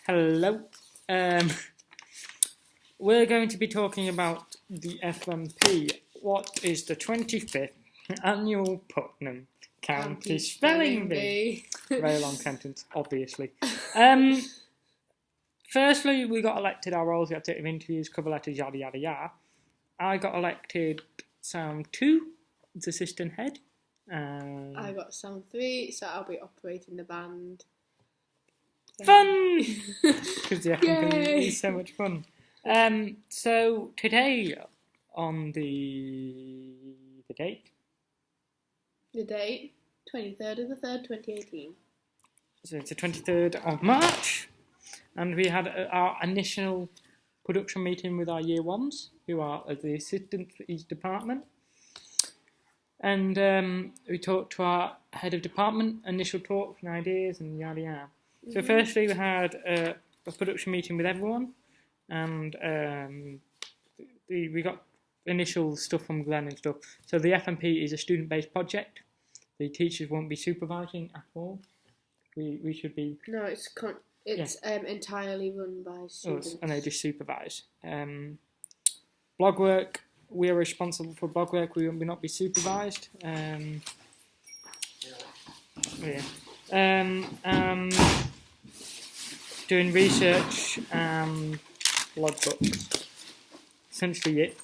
Hello. We're going to be talking about the FMP. What is the 25th annual Putnam County Spelling Bee? Very long sentence, obviously. Firstly, we got elected our roles, we had to have interviews, cover letters, yada yada yada. I got elected Sound 2 as assistant head. I got Sound 3, so I'll be operating the band. Fun! Because the FMP is so much fun. So today, on the date? The date, 23rd of the 3rd, 2018. So it's the 23rd of March, and we had our initial production meeting with our year ones, who are the assistants for each department. And we talked to our head of department, initial talks and ideas and yada yada. So firstly we had a production meeting with everyone, and we got initial stuff from Glenn and stuff. So the FMP is a student-based project. The teachers won't be supervising at all. We should be... No, it's entirely run by students. Us, and they just supervise. Blog work, we are responsible for blog work. We will not be supervised. Doing research and blog books. Essentially it.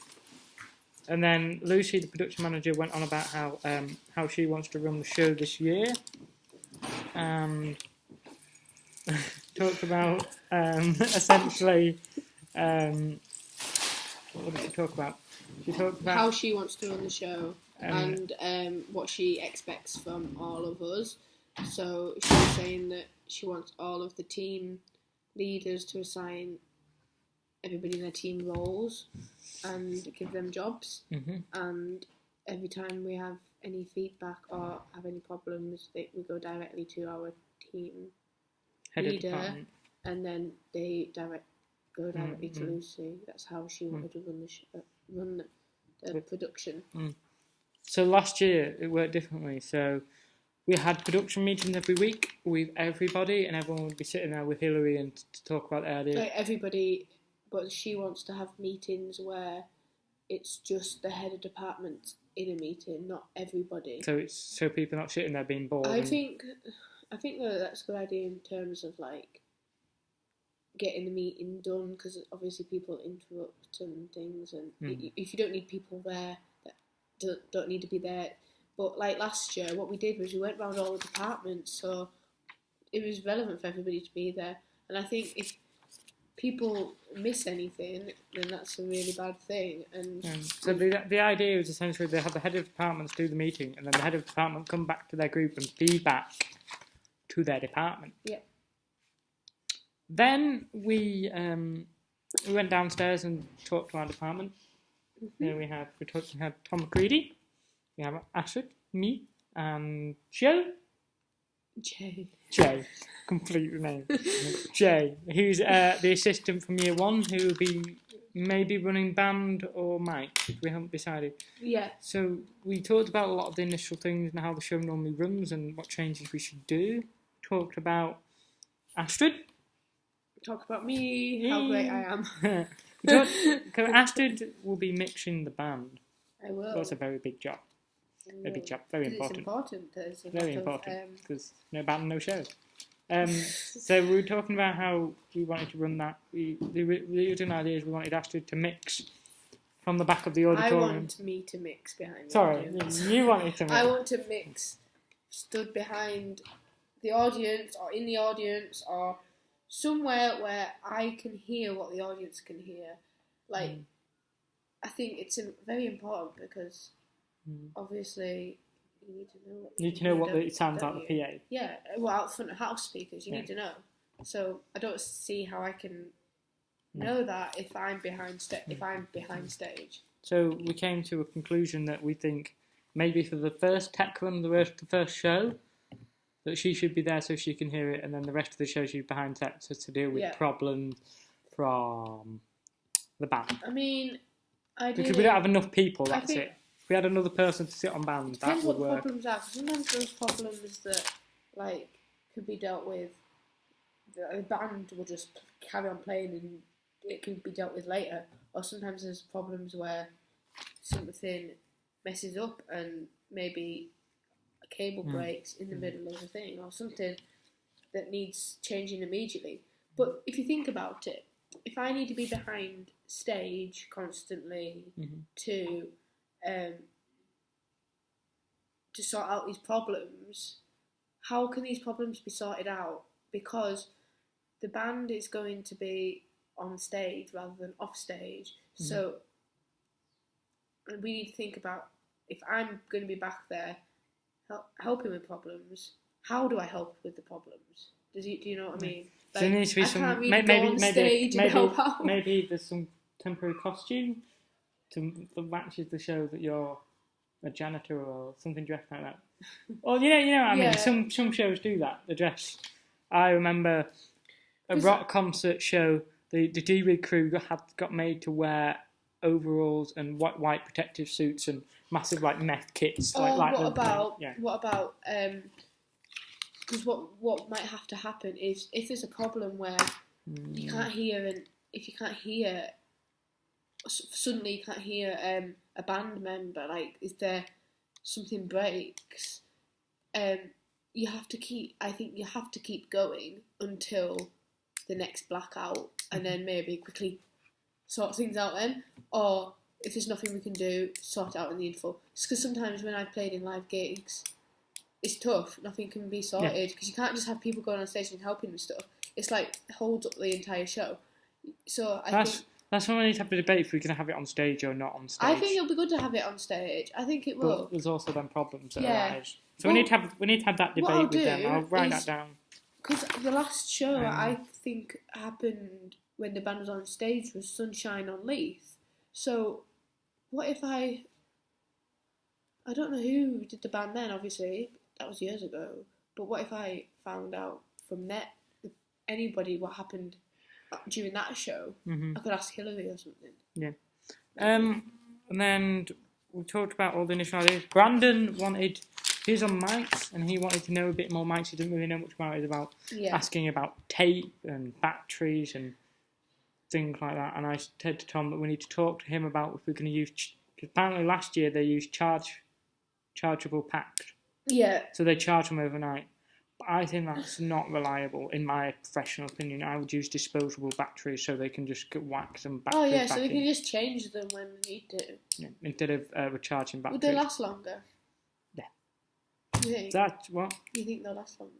And then Lucy, the production manager, went on about how she wants to run the show this year. And talked about essentially what did she talk about? She talked about how she wants to run the show and what she expects from all of us. So she was saying that she wants all of the team leaders to assign everybody in their team roles and give them jobs. And every time we have any feedback or have any problems, we go directly to our team leader, and then they go directly to Lucy. That's how she wanted to run the production. So last year it worked differently. So we had production meetings every week with everybody, and everyone would be sitting there with Hillary and to talk about their ideas. Like everybody, but she wants to have meetings where it's just the head of department in a meeting, not everybody. So people are not sitting there being bored. I think that that's a good idea in terms of like getting the meeting done, because obviously people interrupt and things, and if you don't need people there that don't need to be there. But like last year, what we did was we went round all the departments, so it was relevant for everybody to be there. And I think if people miss anything, then that's a really bad thing. And so the idea is essentially they have the head of departments do the meeting, and then the head of department come back to their group and feedback to their department. Yeah. Then we went downstairs and talked to our department. There we had Tom McCready, we have Ashford, me, and Jay, complete name, Jay, who's the assistant from year one, who will be maybe running band or mic, we haven't decided. Yeah. So we talked about a lot of the initial things and how the show normally runs and what changes we should do. Talked about Astrid. Talk about me, how great I am. Astrid will be mixing the band. I will. That's a very big job. A big job, very important. It's important. There's very important, because no band, no show. So we were talking about how we wanted to run that. The original idea is we wanted Astrid to mix from the back of the auditorium. I want me to mix behind the audience. Sorry, you wanted to mix. I want to mix stood behind the audience or in the audience or somewhere where I can hear what the audience can hear. Like, I think it's very important because obviously you need to know what it sounds like the PA. Yeah, well, out front of house speakers, you need to know. So I don't see how I can know that if I'm behind stage. So we came to a conclusion that we think maybe for the first tech run, the first show, that she should be there so she can hear it, and then the rest of the show she's behind set to deal with problems from the band. I mean, because we don't have enough people, that's it. If we had another person to sit on band, that would work. Problems are. Sometimes those problems that could be dealt with the band will just carry on playing and it can be dealt with later. Or sometimes there's problems where something messes up and maybe a cable breaks in the middle of the thing or something that needs changing immediately. But if you think about it, if I need to be behind stage constantly to sort out these problems, how can these problems be sorted out? Because the band is going to be on stage rather than off stage. So we need to think about, if I'm going to be back there helping with problems, how do I help with the problems? Do you know what I mean? Like, so there needs to be some, maybe there's some temporary costume that matches the show that you're a janitor or something dressed like that. Or you know what I mean? Some shows do that. The dress. I remember a rock concert show. The D-Rig crew got made to wear overalls and white protective suits and massive meth kits. What about? Because what might have to happen is if there's a problem where you can't hear, and if you can't hear, suddenly you can't hear a band member. Like, if there something breaks, you have to keep. I think you have to keep going until the next blackout, and then maybe quickly sort things out then. Or if there's nothing we can do, sort it out in the info. Because sometimes when I've played in live gigs, it's tough. Nothing can be sorted because you can't just have people going on stage and helping with stuff. It's like holds up the entire show. So that's when we need to have a debate if we're going to have it on stage or not on stage. I think it'll be good to have it on stage. I think it will. But there's also then problems that arise. So we need to have that debate with them. I'll write that down. Because the last show I think happened when the band was on stage was Sunshine on Leith. So what if I don't know who did the band then, obviously. That was years ago. But what if I found out from anybody what happened during that show? I could ask Hillary or something. Yeah. And then we talked about all the initial ideas. Brandon he was on mics and he wanted to know a bit more mics. He didn't really know much about it, about asking about tape and batteries and things like that. And I said to Tom that we need to talk to him about if we're going to use... Because apparently last year they used chargeable packs. Yeah. So they charge them overnight. But I think that's not reliable, in my professional opinion. I would use disposable batteries so they can just wax them back. Oh yeah, so they can just change them when they need to. Yeah, instead of recharging batteries. Would they last longer? Yeah. You think? That's what? You think they'll last longer?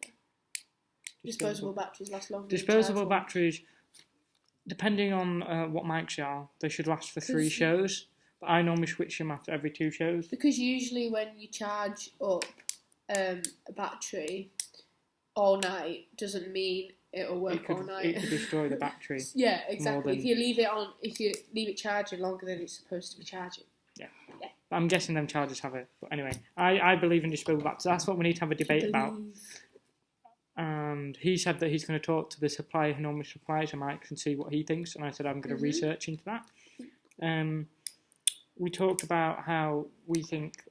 Disposable batteries last longer. Disposable batteries, depending on what mics you are, they should last for 3 shows. But I normally switch them after every 2 shows. Because usually when you charge up a battery all night doesn't mean it'll work all night. It could destroy the battery. Yeah, exactly. If you leave it charging longer than it's supposed to be charging. Yeah. But I'm guessing them chargers have it. But anyway, I believe in disposable batteries. That's what we need to have a debate about. And he said that he's going to talk to the supplier who normally supplies a mic and see what he thinks. And I said I'm going to research into that. We talked about how we think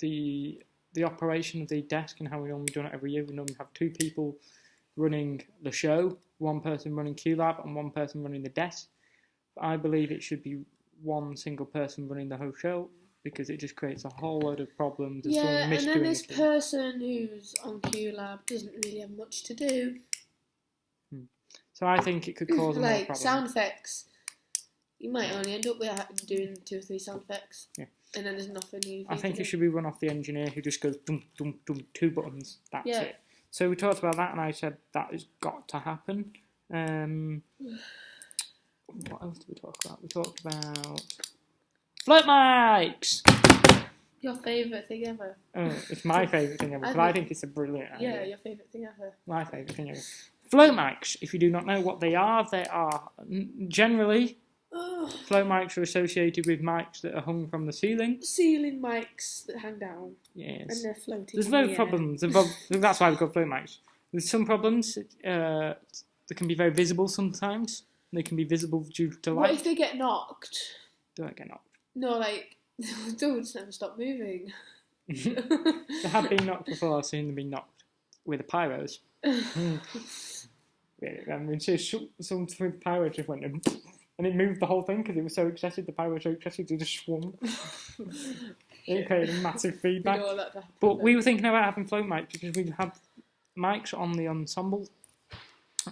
the operation of the desk and how we normally do it every year. We normally have 2 people running the show, 1 person running QLab and 1 person running the desk. But I believe it should be 1 single person running the whole show because it just creates a whole load of problems. And then this person who's on QLab doesn't really have much to do. So I think it could cause more problems. Sound effects. You might only end up with doing 2 or 3 sound effects. Yeah. And then there's nothing. I think it should be run off the engineer who just goes dum dum dum 2 buttons. That's it. So we talked about that, and I said that has got to happen. What else did we talk about? We talked about float mics. Your favourite thing ever. Oh, it's my favourite thing ever because I think it's a brilliant idea. Yeah, your favourite thing ever. My favourite thing ever. Float mics. If you do not know what they are generally. Float mics are associated with mics that are hung from the ceiling. Ceiling mics that hang down. Yes. And they're floating. There's no problems. That's why we've got float mics. There's some problems. They can be very visible sometimes. They can be visible due to light. What if they get knocked? Don't get knocked. No, don't never stop moving. They have been knocked before. I've seen them be knocked with the pyros. Some pyro just went and it moved the whole thing because it was so excessive. The pyro was so excessive, it just swung. It created a massive feedback. But we were thinking about having float mics because we have mics on the ensemble.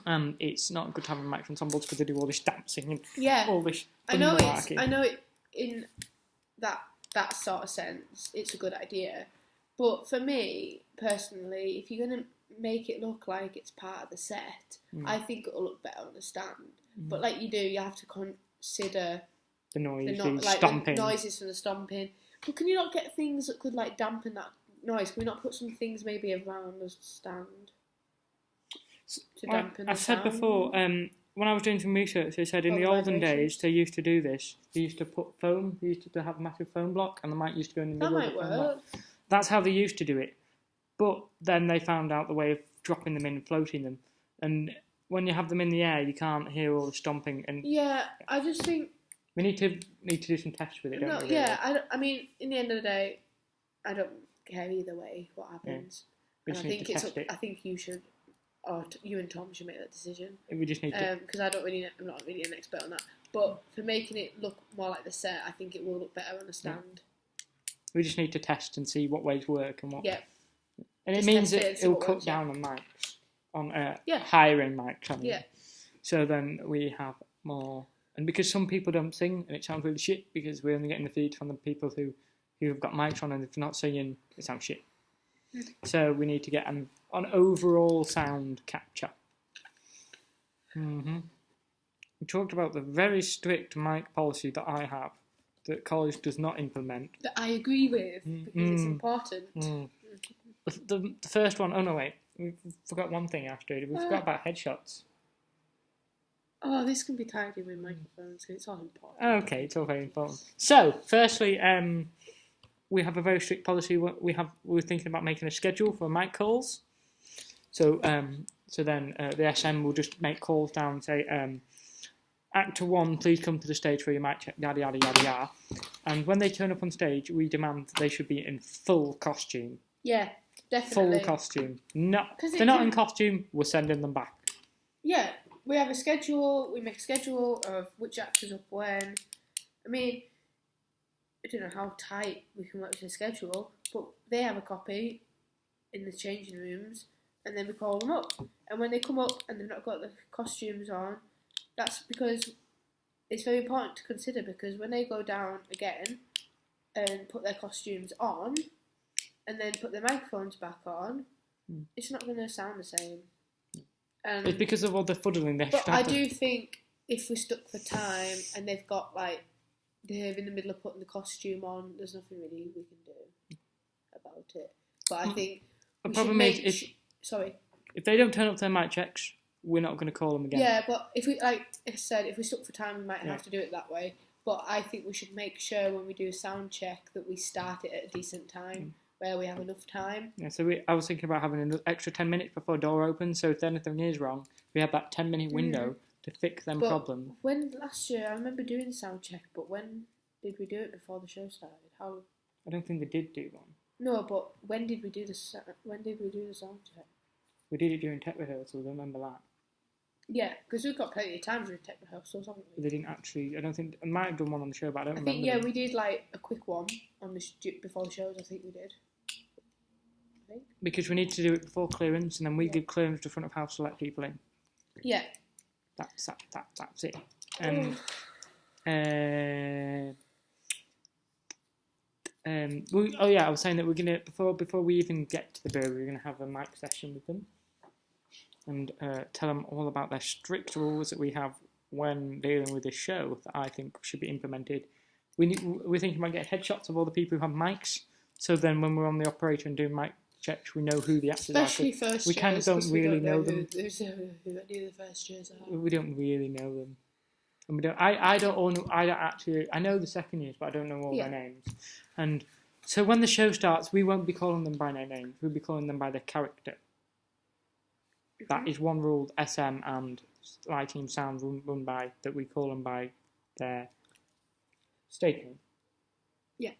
And it's not good to have a mic ensembles because they do all this dancing and all this. I know it in that sort of sense. It's a good idea, but for me personally, if you're gonna make it look like it's part of the set, I think it'll look better on the stand. But like you have to consider the noise, the noises from the stomping. But can you not get things that could like dampen that noise? Can we not put some things maybe around the stand? I've said before, when I was doing some research, they said in the olden days they used to do this. They used to put foam. They used to have a massive foam block, and the mic used to go in the middle of the foam block. That's how they used to do it. But then they found out the way of dropping them in and floating them. And when you have them in the air, you can't hear all the stomping. And I just think we need to do some tests with it. Don't we? I mean, in the end of the day, I don't care either way what happens. Yeah. I think you should. Or you and Tom should make that decision. We just need to... Because I'm not really an expert on that. But for making it look more like the set, I think it will look better on the stand. We just need to test and see what ways work and what... Yeah. And it means it'll cut down on mics. On hiring mics. I mean. Yeah. So then we have more... And because some people don't sing, and it sounds really shit, because we're only getting the feed from the people who have got mics on, and if they're not singing, it sounds shit. So we need to get an overall sound capture. We talked about the very strict mic policy that I have, that college does not implement. That I agree with, because it's important. The first one, oh no wait, we forgot one thing, Astrid. We forgot about headshots. Oh, this can be tied in with microphones, because it's all important. Okay, it's all very important. So, firstly, we have a very strict policy. We're thinking about making a schedule for mic calls. So then the SM will just make calls down and say, Actor 1, please come to the stage for your mic check, yada, yada, yada, yada. And when they turn up on stage, we demand they should be in full costume. Yeah, definitely. Full costume. No, if they're not in costume, we're sending them back. Yeah, we have a schedule. We make a schedule of which actors up when. I mean... I don't know how tight we can work with the schedule, but they have a copy in the changing rooms, and then we call them up. And when they come up and they've not got the costumes on, that's because it's very important to consider, because when they go down again and put their costumes on, and then put their microphones back on, it's not going to sound the same. It's because of all the fuddling they But I do think if we're stuck for time and they've got like, they're in the middle of putting the costume on, there's nothing really we can do about it. But I think the problem is if they don't turn up to their mic checks, we're not going to call them again. Yeah, but if we, like I said, if we're stuck for time, we might have to do it that way. But I think we should make sure when we do a sound check that we start it at a decent time where we have enough time. Yeah, so I was thinking about having an extra 10 minutes before door opens, so if anything is wrong, we have that 10-minute window to fix them problems. When last year, I remember doing the sound check, but when did we do it before the show started? I don't think they did do one. No, but when did we do the sound check? We did it during tech rehearsals, I remember that. Yeah, because we've got plenty of time during tech rehearsals, haven't we? They didn't actually, I don't think, I might have done one on the show, but I don't remember. I think, we did like a quick one on before the shows, I think we did. Because we need to do it before clearance, and then we give clearance to front of house to let people in. Yeah. That's it. I was saying that we're gonna before we even get to the brewery, we're gonna have a mic session with them and tell them all about their strict rules that we have when dealing with this show that I think should be implemented. We're thinking about getting headshots of all the people who have mics, so then when we're on the operator and doing mic checks, we know who the actors Especially are. First we kind of don't really know them. Who the first shows are. We don't really know them. And we don't. I don't actually. I know the second years, but I don't know all their names. And so when the show starts, we won't be calling them by their names. We'll be calling them by their character. That is one rule SM and lighting sound run by, that we call them by their stage name. Yeah.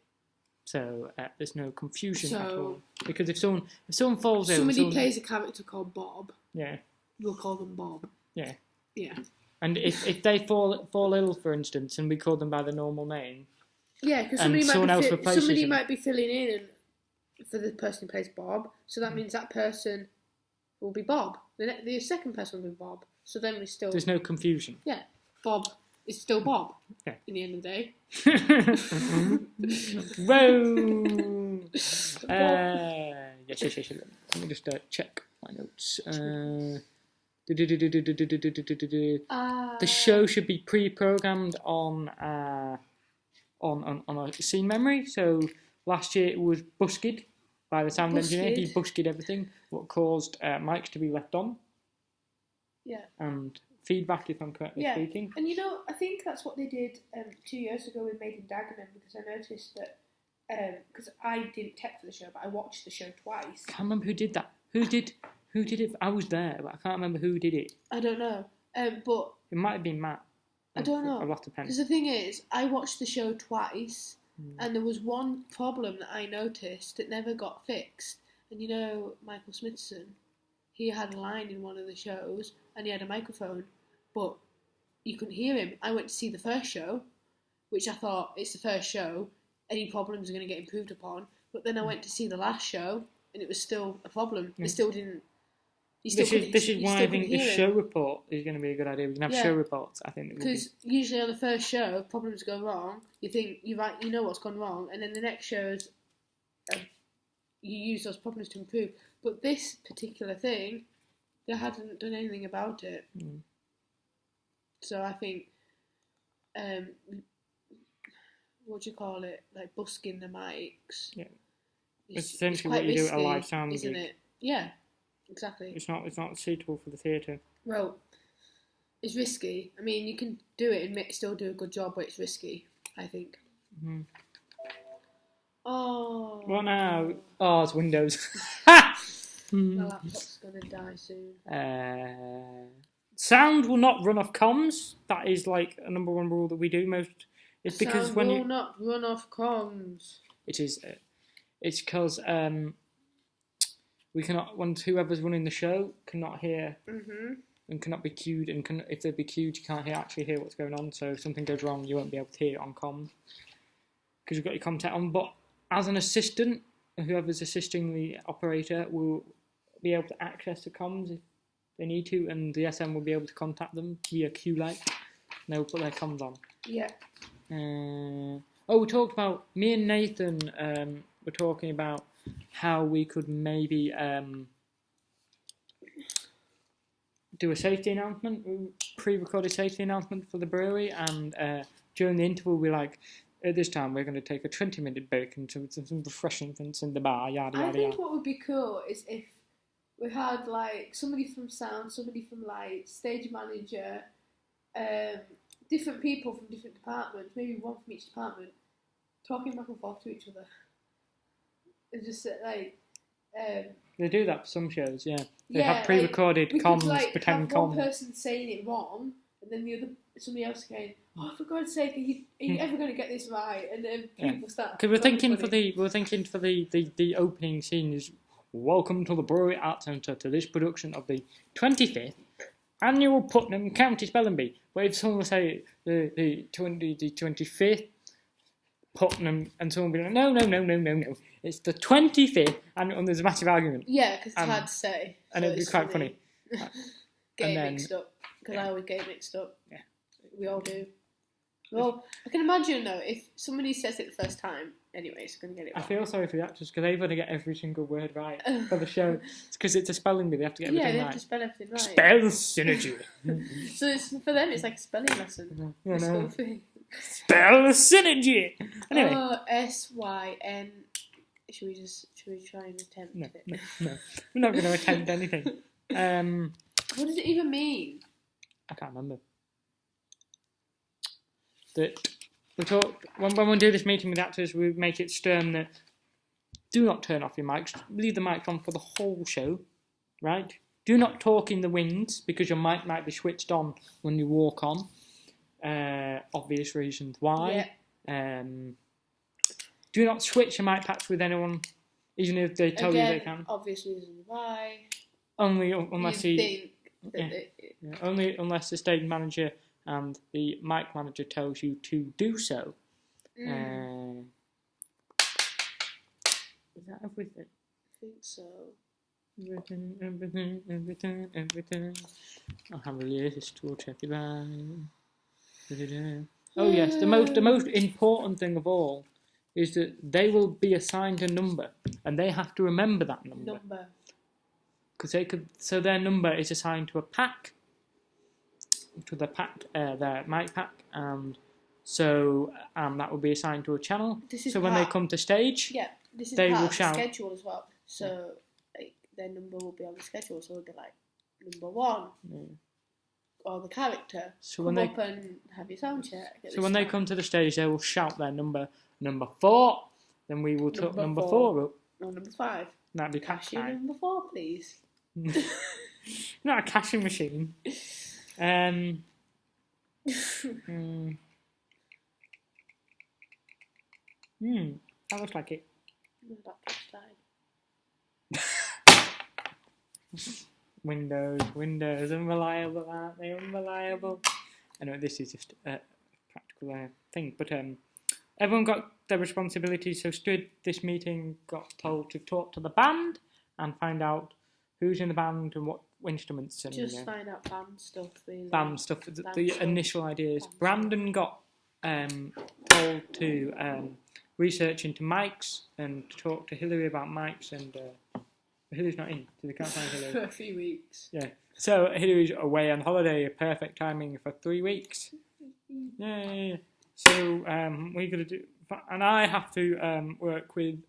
So there's no confusion at all. Because if someone falls ill, somebody plays a character called Bob. Yeah. We'll call them Bob. Yeah. Yeah. And if they fall ill, for instance, and we call them by the normal name. Yeah, because somebody might be filling in for the person who plays Bob, so that means that person will be Bob. The second person will be Bob. So then there's no confusion. Yeah, Bob is still Bob. Yeah. In the end of the day. Whoa. Yes. Let me just check my notes. The show should be pre-programmed on a scene memory. So last year it was busked by the sound engineer. He busked everything, what caused mics to be left on. Yeah. And feedback, if I'm correctly speaking. And I think that's what they did 2 years ago with Made in Dagenham, because I noticed that because I didn't tech for the show, but I watched the show twice. I can't remember who did that. Who did it? I was there, but I can't remember who did it. I don't know. But it might have been Matt. I don't know. A lot of because the thing is, I watched the show twice, and there was one problem that I noticed that never got fixed. And Michael Smithson, he had a line in one of the shows, and he had a microphone, but you couldn't hear him. I went to see the first show, which I thought, it's the first show, any problems are going to get improved upon. But then I went to see the last show, and it was still a problem. They still didn't. This is why I think the show report is going to be a good idea. We can have show reports, I think. Because usually on the first show, if problems go wrong, you think you know what's gone wrong, and then the next shows, you use those problems to improve. But this particular thing, they hadn't done anything about it. So I think, what do you call it? Like busking the mics. Yeah. It's essentially what you do at a live sound isn't it? Yeah. Exactly. It's not suitable for the theatre. Well, it's risky. I mean, you can do it and still do a good job, but it's risky, I think. Mm-hmm. Oh. What now? Oh, it's Windows. My laptop's going to die soon. Sound will not run off comms. That is like a number one rule that we do most. It's because sound will not run off comms. It is. It's because we cannot. When whoever's running the show cannot hear and cannot be cued, and if they be cued, you can't actually hear what's going on. So if something goes wrong, you won't be able to hear it on comms because you've got your contact on. But as an assistant, whoever's assisting the operator will be able to access the comms if they need to, and the SM will be able to contact them via Q-Lite, and they'll put their comms on. Yeah. We talked about, me and Nathan were talking about how we could maybe do a safety announcement, pre-recorded safety announcement for the brewery, and during the interval we're like, at this time we're going to take a 20-minute break and some refreshments in the bar, yada yada. I think what would be cool is if we had like somebody from sound, somebody from lights, stage manager, different people from different departments, maybe one from each department, talking back and forth to each other. It's just like they do that for some shows, yeah. They have pre-recorded comms, pretend comms. One person saying it wrong, and then somebody else going, "Oh, for God's sake, are you ever going to get this right?" And then people start. Because we're thinking for the opening scene is, welcome to the Brewery Arts Centre to this production of the 25th annual Putnam County Spelling Bee. But if someone will say the 25th Putnam, and someone will be like, no, it's the 25th, and there's a massive argument. Yeah, because it's hard to say. And it'd be quite funny. Mixed up, because I always get mixed up. Yeah. We all do. Well, I can imagine, though, if somebody says it the first time, anyway, it's going to get it wrong. I feel sorry for the actors, because they've got to get every single word right for the show. It's because it's a spelling bee, they have to get everything right. Yeah, they have to spell everything right. Spell synergy. So for them, it's like a spelling lesson. Yeah, this whole thing. Spell synergy. Anyway. SYN. Should we try and attempt it? No. We're not going to attempt anything. What does it even mean? I can't remember. That we talk when we do this meeting with actors, we make it stern that do not turn off your mics. Leave the mic on for the whole show, right? Do not talk in the wings because your mic might be switched on when you walk on. Obvious reasons why. Yeah. Do not switch your mic patch with anyone, even if they tell you they can. Obvious reasons why. Only unless you think Only unless the stage manager and the mic manager tells you to do so. Is that everything? I think so. Everything. I'll have a list. We'll check it out. Oh yes, the most important thing of all is that they will be assigned a number, and they have to remember that number. Because so their number is assigned to a pack, to the pack, their mic pack, and so that will be assigned to a channel. So when they come to stage, this is they part will of shout. The schedule as well. So like, their number will be on the schedule. So it'll be like number 1, or the character. So come up and have your sound check. So when they come to the stage, they will shout their number 4. Then we will talk number 4 up. Or number 5. That'd be pack time. Number 4, please. Not a cashing machine. That looks like it. Windows, unreliable, aren't they? Unreliable. I know this is just a practical thing, but everyone got their responsibilities. So this meeting got told to talk to the band and find out who's in the band and what instruments. And just find out band stuff, really. Band stuff. The initial ideas. Brandon got told to research into mics and to talk to Hillary about mics, and Hillary's not in, so they can't find Hillary. For a few weeks. Yeah. So Hillary's away on holiday, perfect timing for 3 weeks. Yay. So we're going to do, and I have to work with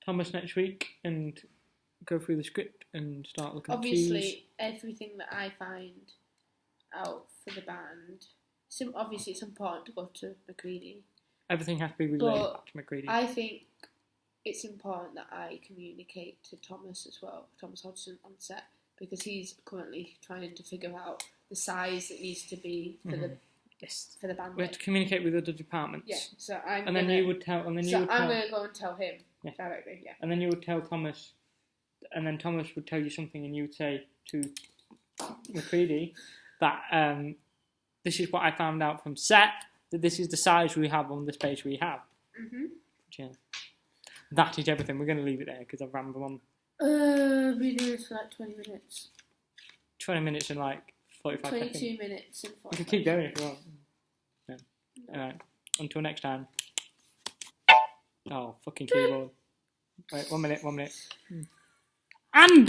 Thomas next week and go through the script and start looking at cues. Obviously, everything that I find out for the band, obviously it's important to go to McCready. Everything has to be relayed back to McCready. I think it's important that I communicate to Thomas as well, Thomas Hodgson on set, because he's currently trying to figure out the size that needs to be for the band. We have to communicate with other departments. Yeah, so I'm going to go and tell him directly. Yeah, and then you would tell Thomas, and then Thomas would tell you something, and you would say to McCready that this is what I found out from set, that this is the size we have on the space we have. Yeah. That is everything. We're going to leave it there because I've rambled on. We do this for like 20 minutes. 20 minutes and like 45 seconds. 22 minutes and 45 You can keep going if you want. No. Alright. Until next time. Oh, fucking keyboard. Wait, 1 minute. And